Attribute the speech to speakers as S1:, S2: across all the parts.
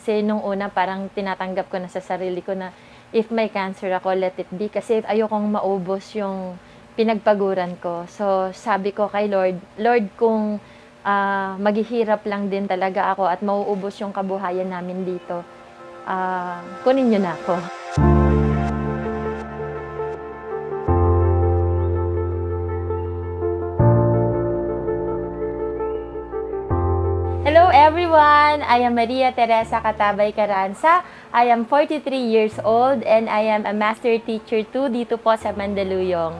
S1: Kasi nung una parang tinatanggap ko na sa sarili ko na if may cancer ako, let it be. Kasi ayokong maubos yung pinagpaguran ko. So sabi ko kay Lord, Lord, kung maghihirap lang din talaga ako at mauubos yung kabuhayan namin dito, kunin niyo na ako. Hello everyone! I am Maria Teresa Catabay Caranza. I am 43 years old and I am a master teacher too dito po sa Mandaluyong.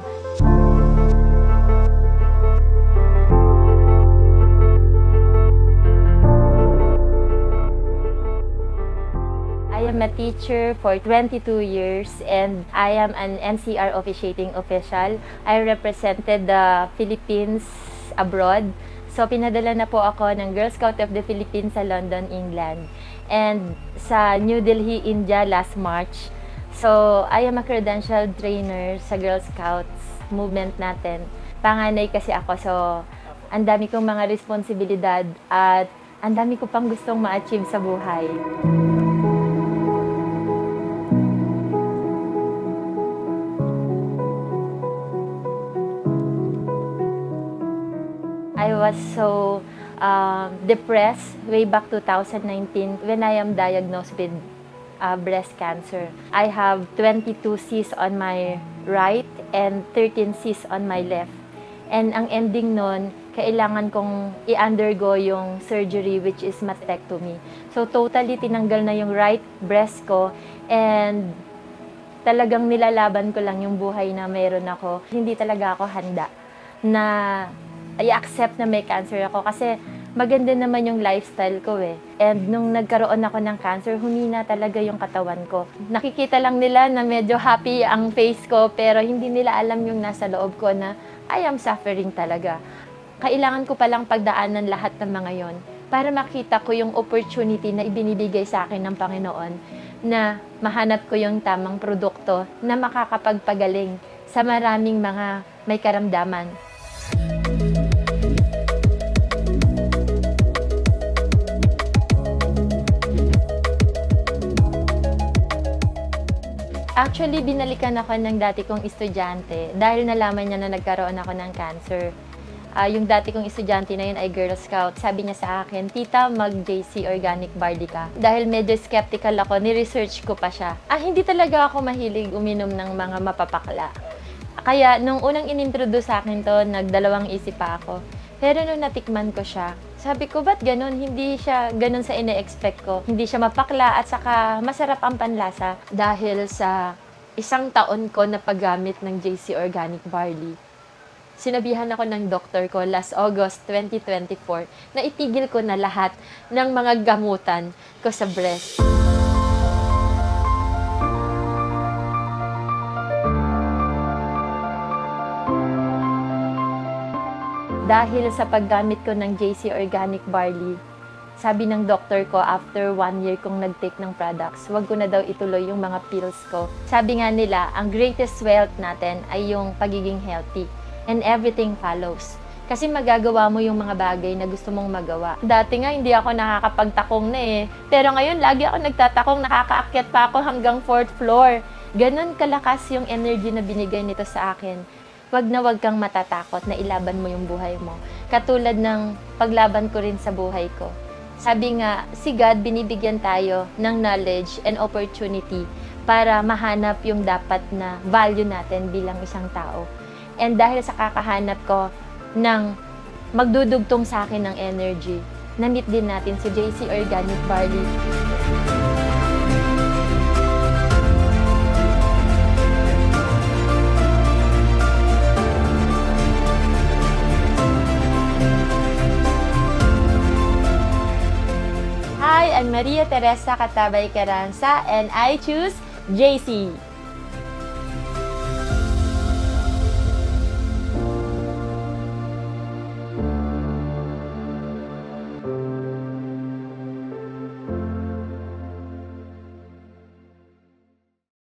S1: I am a teacher for 22 years and I am an NCR officiating official. I represented the Philippines abroad. So, pinadala na po ako ng Girl Scout of the Philippines sa London, England. And sa New Delhi, India last March. So, I am a credentialed trainer sa Girl Scouts movement natin. Panganay kasi ako, so ang dami kong mga responsibilidad at ang dami ko pang gustong ma-achieve sa buhay. I was so depressed way back 2019 when I am diagnosed with breast cancer. I have 22 cysts on my right and 13 cysts on my left. And ang ending nun, kailangan kong i-undergo yung surgery which is mastectomy. So totally tinanggal na yung right breast ko and talagang nilalaban ko lang yung buhay na meron ako. Hindi talaga ako handa na i-accept na may cancer ako kasi maganda naman yung lifestyle ko eh. And nung nagkaroon ako ng cancer, humina talaga yung katawan ko. Nakikita lang nila na medyo happy ang face ko pero hindi nila alam yung nasa loob ko na I am suffering talaga. Kailangan ko palang pagdaanan lahat ng mga yon para makita ko yung opportunity na ibinibigay sa akin ng Panginoon na mahanap ko yung tamang produkto na makakapagpagaling sa maraming mga may karamdaman. Actually, binalikan ako ng dati kong estudyante dahil nalaman niya na nagkaroon ako ng cancer. Yung dati kong estudyante na yun ay Girl Scout. Sabi niya sa akin, Tita, mag-JC Organic Barley ka. Dahil medyo skeptical ako, ni-research ko pa siya. Hindi talaga ako mahilig uminom ng mga mapapakla. Kaya, nung unang inintroduce sa akin to, nagdalawang isip pa ako. Pero nung natikman ko siya, sabi ko, ba't ganun? Hindi siya ganun sa ine-expect ko. Hindi siya mapakla at saka masarap ang panlasa. Dahil sa isang taon ko na paggamit ng JC Organic Barley, sinabihan ako ng doktor ko last August 2024 na itigil ko na lahat ng mga gamutan ko sa breast. Dahil sa paggamit ko ng JC Organic Barley, sabi ng doktor ko after 1 year kong nag-take ng products, wag ko na daw ituloy yung mga pills ko. Sabi nga nila, ang greatest wealth natin ay yung pagiging healthy and everything follows. Kasi magagawa mo yung mga bagay na gusto mong magawa. Dati nga hindi ako nakakapagtakong na eh. Pero ngayon lagi ako nagtatakong, nakakaakyat pa ako hanggang 4th floor. Ganon kalakas yung energy na binigay nito sa akin. Wag na wag kang matatakot na ilaban mo yung buhay mo. Katulad ng paglaban ko rin sa buhay ko. Sabi nga, si God binibigyan tayo ng knowledge and opportunity para mahanap yung dapat na value natin bilang isang tao. And dahil sa kakahanap ko ng magdudugtong sa akin ng energy, na-meet din natin si JC Organic Barley. Hi, I'm Maria Teresa Catabay Caranza and I choose JC.